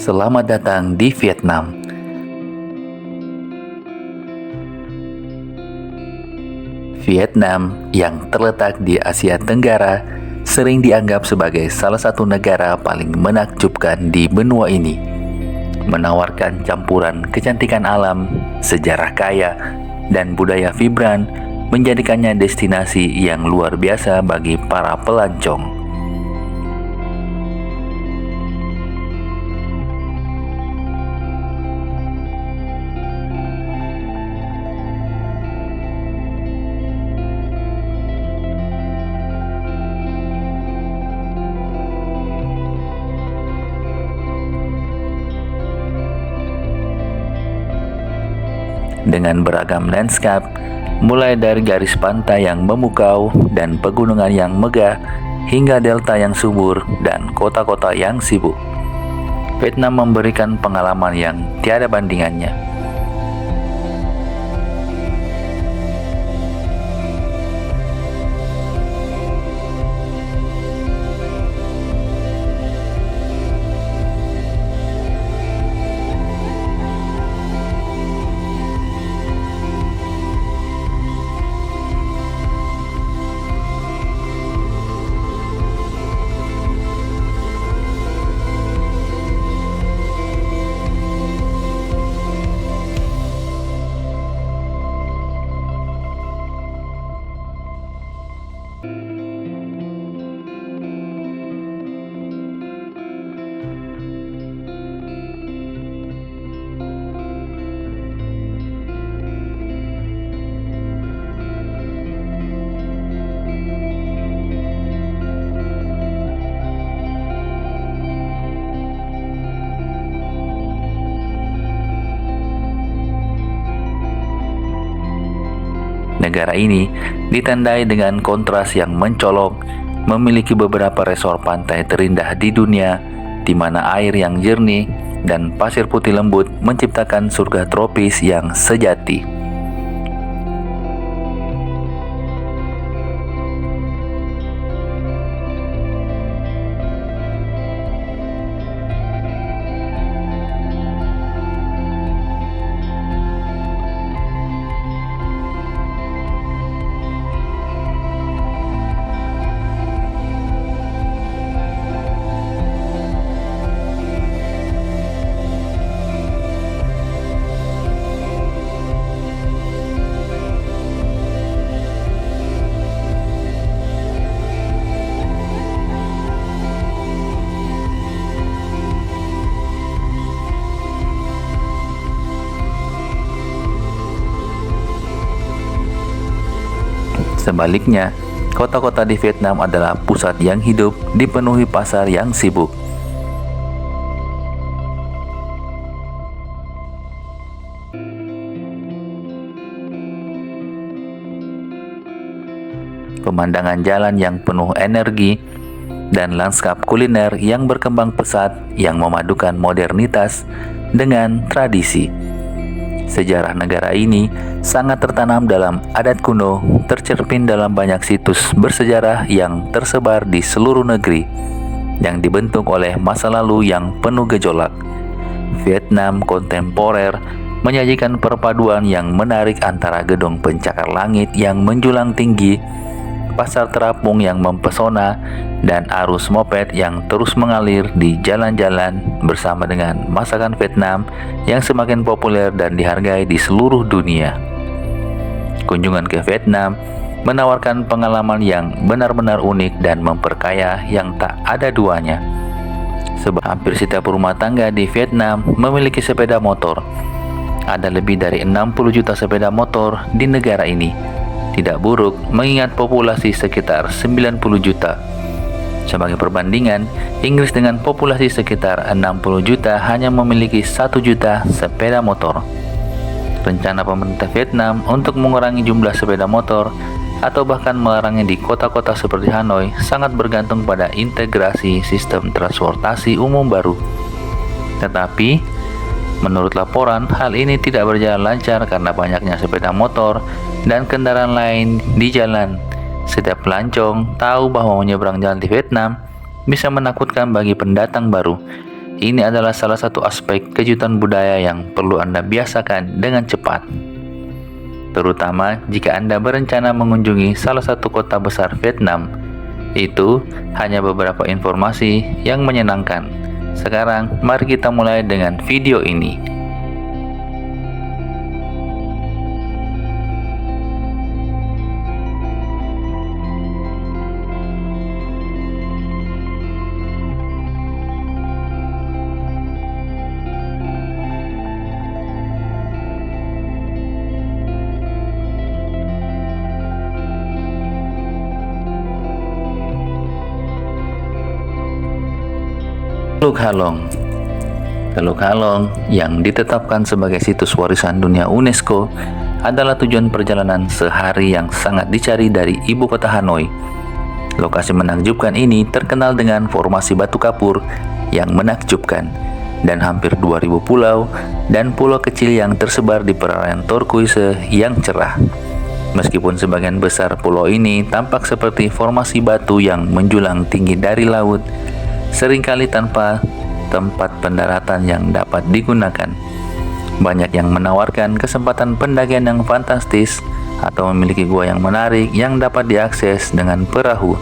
Selamat datang di Vietnam. Vietnam yang terletak di Asia Tenggara sering dianggap sebagai salah satu negara paling menakjubkan di benua ini. Menawarkan campuran kecantikan alam, sejarah kaya, dan budaya vibran menjadikannya destinasi yang luar biasa bagi para pelancong. Dengan beragam lanskap, mulai dari garis pantai yang memukau dan pegunungan yang megah, hingga delta yang subur dan kota-kota yang sibuk. Vietnam memberikan pengalaman yang tiada bandingannya. Negara ini ditandai dengan kontras yang mencolok, memiliki beberapa resor pantai terindah di dunia, di mana air yang jernih dan pasir putih lembut menciptakan surga tropis yang sejati. Sebaliknya, kota-kota di Vietnam adalah pusat yang hidup, dipenuhi pasar yang sibuk. Pemandangan jalan yang penuh energi, dan lanskap kuliner yang berkembang pesat yang memadukan modernitas dengan tradisi. Sejarah negara ini sangat tertanam dalam adat kuno, tercermin dalam banyak situs bersejarah yang tersebar di seluruh negeri, yang dibentuk oleh masa lalu yang penuh gejolak. Vietnam kontemporer menyajikan perpaduan yang menarik antara gedung pencakar langit yang menjulang tinggi, pasar terapung yang mempesona, dan arus moped yang terus mengalir di jalan-jalan bersama dengan masakan Vietnam yang semakin populer dan dihargai di seluruh dunia. Kunjungan ke Vietnam menawarkan pengalaman yang benar-benar unik dan memperkaya yang tak ada duanya. Sebab hampir setiap rumah tangga di Vietnam memiliki sepeda motor. Ada lebih dari 60 juta sepeda motor di negara ini. Tidak buruk mengingat populasi sekitar 90 juta. Sebagai perbandingan, Inggris dengan populasi sekitar 60 juta hanya memiliki 1 juta sepeda motor. Rencana pemerintah Vietnam untuk mengurangi jumlah sepeda motor atau bahkan melarangnya di kota-kota seperti Hanoi sangat bergantung pada integrasi sistem transportasi umum baru. Tetapi, menurut laporan, hal ini tidak berjalan lancar karena banyaknya sepeda motor dan kendaraan lain di jalan. Setiap pelancong tahu bahwa menyeberang jalan di Vietnam bisa menakutkan bagi pendatang baru, Ini adalah salah satu aspek kejutan budaya yang perlu Anda biasakan dengan cepat. Terutama jika Anda berencana mengunjungi salah satu kota besar Vietnam. Itu hanya beberapa informasi yang menyenangkan. Sekarang, mari kita mulai dengan video ini. Teluk Halong. Teluk Halong yang ditetapkan sebagai situs warisan dunia UNESCO adalah tujuan perjalanan sehari yang sangat dicari dari ibu kota Hanoi. Lokasi menakjubkan ini terkenal dengan formasi batu kapur yang menakjubkan dan hampir 2000 pulau dan pulau kecil yang tersebar di perairan turquoise yang cerah. Meskipun sebagian besar pulau ini tampak seperti formasi batu yang menjulang tinggi dari laut, seringkali tanpa tempat pendaratan yang dapat digunakan. Banyak yang menawarkan kesempatan pendakian yang fantastis atau memiliki gua yang menarik yang dapat diakses dengan perahu.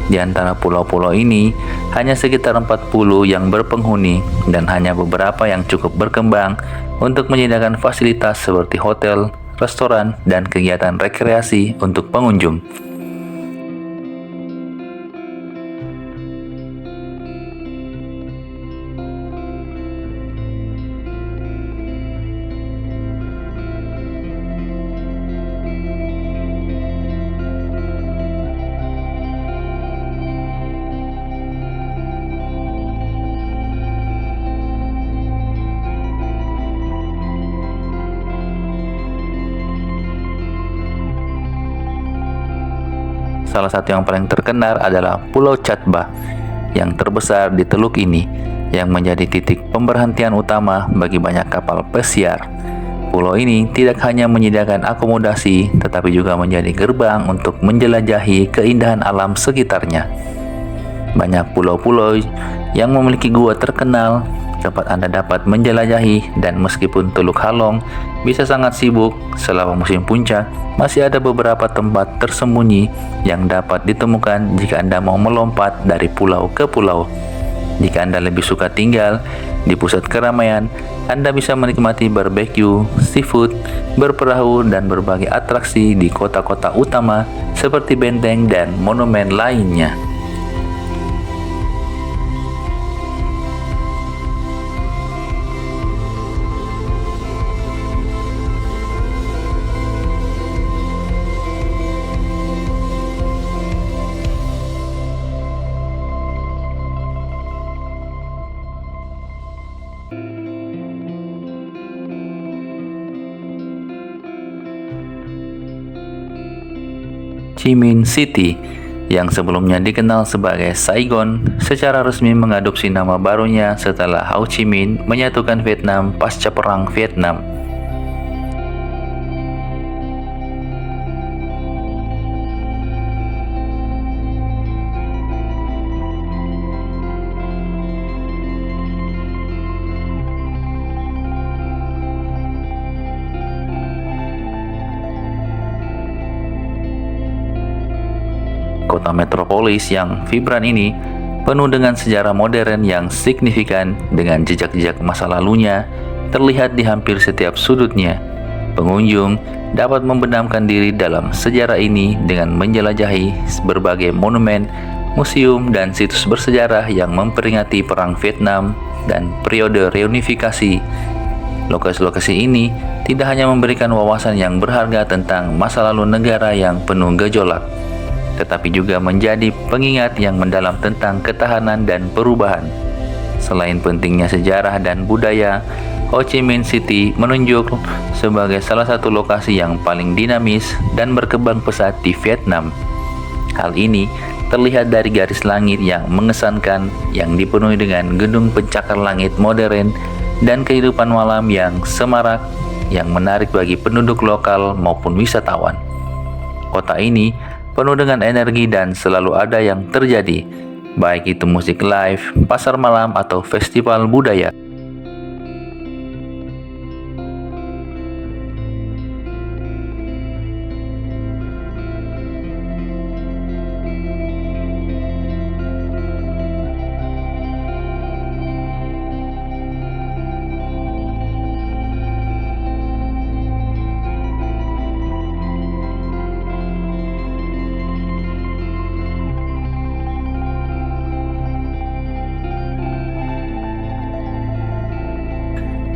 Di antara pulau-pulau ini, hanya sekitar 40 yang berpenghuni dan hanya beberapa yang cukup berkembang untuk menyediakan fasilitas seperti hotel, restoran, dan kegiatan rekreasi untuk pengunjung. Salah satu yang paling terkenal adalah Pulau Chat Ba yang terbesar di teluk ini, yang menjadi titik pemberhentian utama bagi banyak kapal pesiar. Pulau ini tidak hanya menyediakan akomodasi, tetapi juga menjadi gerbang untuk menjelajahi keindahan alam sekitarnya. Banyak pulau-pulau yang memiliki gua terkenal tempat Anda dapat menjelajahi, dan meskipun Teluk Halong bisa sangat sibuk selama musim puncak, masih ada beberapa tempat tersembunyi yang dapat ditemukan jika Anda mau melompat dari pulau ke pulau. Jika Anda lebih suka tinggal di pusat keramaian, Anda bisa menikmati barbeque, seafood, berperahu, dan berbagai atraksi di kota-kota utama seperti benteng dan monumen lainnya. Chi Minh City, yang sebelumnya dikenal sebagai Saigon, secara resmi mengadopsi nama barunya setelah Ho Chi Minh menyatukan Vietnam pasca Perang Vietnam. Kota metropolis yang vibran ini penuh dengan sejarah modern yang signifikan, dengan jejak-jejak masa lalunya terlihat di hampir setiap sudutnya. Pengunjung dapat membenamkan diri dalam sejarah ini dengan menjelajahi berbagai monumen, museum, dan situs bersejarah yang memperingati Perang Vietnam dan periode reunifikasi. Lokasi-lokasi ini tidak hanya memberikan wawasan yang berharga tentang masa lalu negara yang penuh gejolak, tetapi juga menjadi pengingat yang mendalam tentang ketahanan dan perubahan. Selain pentingnya sejarah dan budaya, Ho Chi Minh City menunjuk sebagai salah satu lokasi yang paling dinamis dan berkembang pesat di Vietnam. Hal ini terlihat dari garis langit yang mengesankan yang dipenuhi dengan gedung pencakar langit modern dan kehidupan malam yang semarak yang menarik bagi penduduk lokal maupun wisatawan. Kota ini penuh dengan energi dan selalu ada yang terjadi. baik itu musik live, pasar malam, atau festival budaya.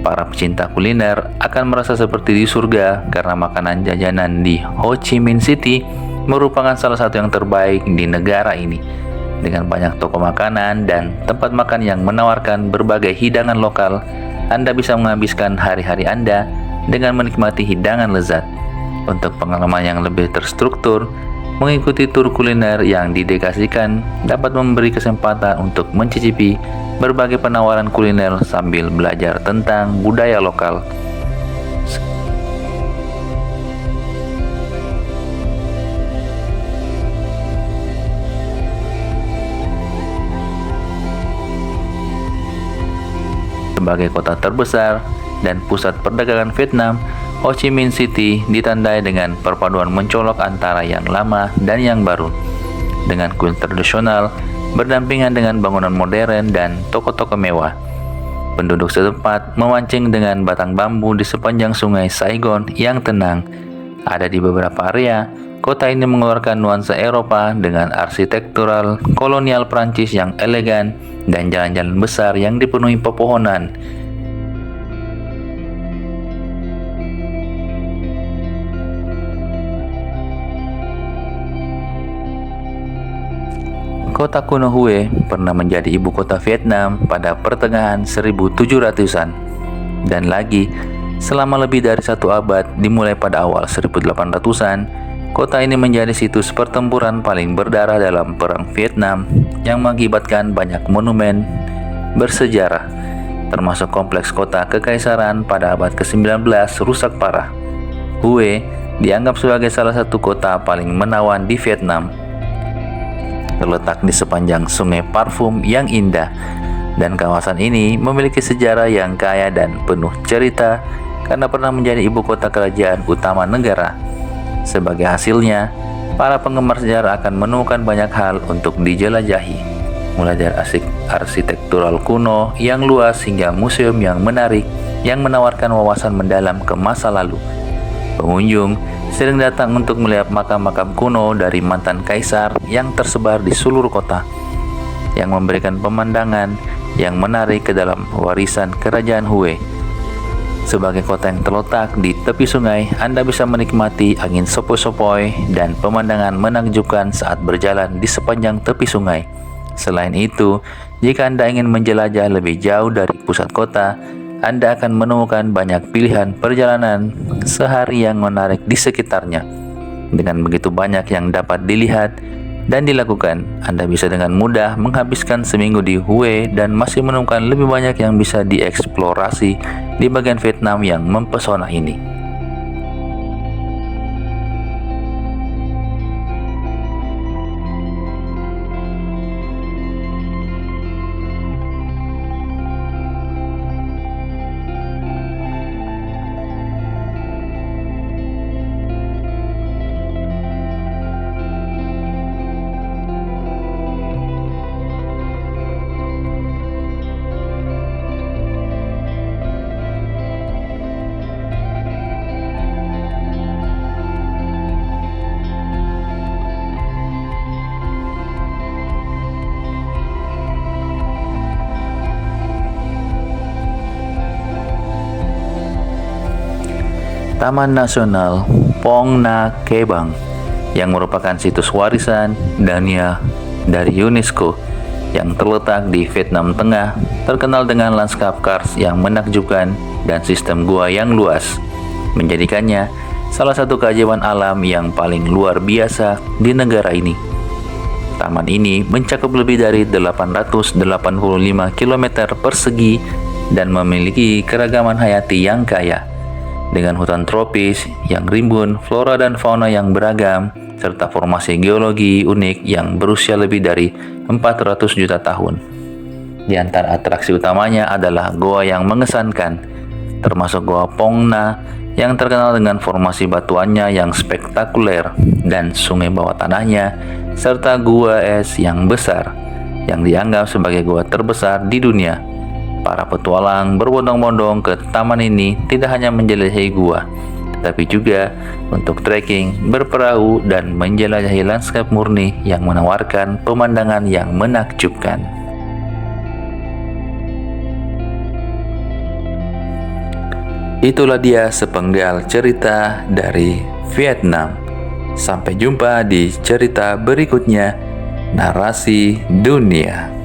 Para pecinta kuliner akan merasa seperti di surga karena makanan jajanan di Ho Chi Minh City merupakan salah satu yang terbaik di negara ini. Dengan banyak toko makanan dan tempat makan yang menawarkan berbagai hidangan lokal, Anda bisa menghabiskan hari-hari Anda dengan menikmati hidangan lezat. Untuk pengalaman yang lebih terstruktur, mengikuti tur kuliner yang didedikasikan dapat memberi kesempatan untuk mencicipi berbagai penawaran kuliner sambil belajar tentang budaya lokal. Sebagai kota terbesar dan pusat perdagangan Vietnam, Ho Chi Minh City ditandai dengan perpaduan mencolok antara yang lama dan yang baru, dengan kuil tradisional berdampingan dengan bangunan modern dan toko-toko mewah. Penduduk setempat memancing dengan batang bambu di sepanjang sungai Saigon yang tenang. Ada di beberapa area, kota ini mengeluarkan nuansa Eropa dengan arsitektural kolonial Prancis yang elegan dan jalan-jalan besar yang dipenuhi pepohonan. Kota kuno Hue pernah menjadi ibu kota Vietnam pada pertengahan 1700-an. Dan lagi, selama lebih dari satu abad dimulai pada awal 1800-an, kota ini menjadi situs pertempuran paling berdarah dalam Perang Vietnam yang mengakibatkan banyak monumen bersejarah, termasuk kompleks kota kekaisaran pada abad ke-19 rusak parah. Hue dianggap sebagai salah satu kota paling menawan di Vietnam. Terletak di sepanjang sungai Parfum yang indah, dan kawasan ini memiliki sejarah yang kaya dan penuh cerita karena pernah menjadi ibu kota kerajaan utama negara. Sebagai hasilnya, para penggemar sejarah akan menemukan banyak hal untuk dijelajahi, mulai dari arsitektural kuno yang luas hingga museum yang menarik yang menawarkan wawasan mendalam ke masa lalu. Pengunjung sering datang untuk melihat makam-makam kuno dari mantan kaisar yang tersebar di seluruh kota, yang memberikan pemandangan yang menarik ke dalam warisan kerajaan Hue. Sebagai kota yang terletak di tepi sungai, Anda bisa menikmati angin sepoi-sepoi dan pemandangan menakjubkan saat berjalan di sepanjang tepi sungai. Selain itu, jika Anda ingin menjelajah lebih jauh dari pusat kota, Anda akan menemukan banyak pilihan perjalanan sehari yang menarik di sekitarnya. Dengan begitu banyak yang dapat dilihat dan dilakukan, Anda bisa dengan mudah menghabiskan seminggu di Hue dan masih menemukan lebih banyak yang bisa dieksplorasi di bagian Vietnam yang mempesona ini. Taman Nasional Phong Nha Ke Bang yang merupakan situs warisan dunia dari UNESCO yang terletak di Vietnam Tengah, terkenal dengan lanskap kars yang menakjubkan dan sistem gua yang luas, menjadikannya salah satu keajaiban alam yang paling luar biasa di negara ini. Taman ini mencakup lebih dari 885 km persegi dan memiliki keragaman hayati yang kaya. Dengan hutan tropis yang rimbun, flora dan fauna yang beragam, serta formasi geologi unik yang berusia lebih dari 400 juta tahun. Di antara atraksi utamanya adalah goa yang mengesankan, termasuk Goa Pongna yang terkenal dengan formasi batuannya yang spektakuler dan sungai bawah tanahnya, serta gua es yang besar yang dianggap sebagai gua terbesar di dunia. Para petualang berbondong-bondong ke taman ini tidak hanya menjelajahi gua, tetapi juga untuk trekking, berperahu, dan menjelajahi lanskap murni yang menawarkan pemandangan yang menakjubkan. Itulah dia sepenggal cerita dari Vietnam. Sampai jumpa di cerita berikutnya, Narasi Dunia.